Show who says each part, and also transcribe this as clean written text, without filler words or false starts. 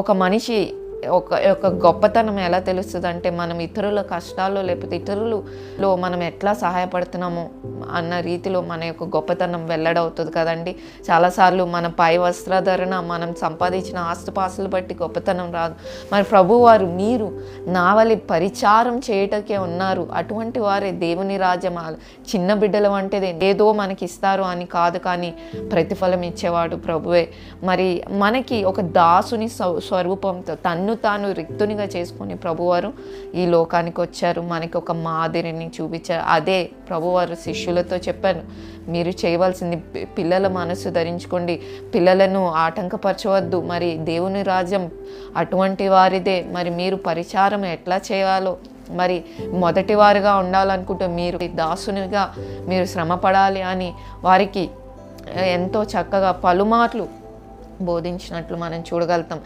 Speaker 1: ఒక మనిషి ఒక గొప్పతనం ఎలా తెలుస్తుంది అంటే మనం ఇతరుల కష్టాల్లో లేకపోతే ఇతరులలో మనం ఎట్లా సహాయపడుతున్నామో అన్న రీతిలో మన యొక్క గొప్పతనం వెల్లడవుతుంది కదండి. చాలాసార్లు మన పై వస్త్రధరణ మనం సంపాదించిన ఆస్తుపాస్తులు బట్టి గొప్పతనం రాదు. మరి ప్రభువారు మీరు నావలి పరిచారం చేయటకే ఉన్నారు, అటువంటి వారే దేవుని రాజ్యం చిన్న బిడ్డల వంటిది ఏదో మనకి ఇస్తారు అని కాదు, కానీ ప్రతిఫలం ఇచ్చేవాడు ప్రభువే. మరి మనకి ఒక దాసుని స్వరూపంతో తాను రిక్తునిగా చేసుకొని ప్రభువారు ఈ లోకానికి వచ్చారు, మనకి ఒక మాదిరిని చూపించారు. అదే ప్రభువారు శిష్యులతో చెప్పాను, మీరు చేయవలసింది పిల్లల మనసు ధరించుకోండి, పిల్లలను ఆటంకపరచవద్దు, మరి దేవుని రాజ్యం అటువంటి వారిదే. మరి మీరు పరిచారం ఎట్లా చేయాలో, మరి మొదటివారుగా ఉండాలనుకుంటే మీరు దాసునిగా మీరు శ్రమపడాలి అని వారికి ఎంతో చక్కగా పలుమార్లు బోధించినట్లు మనం చూడగలుగుతాం.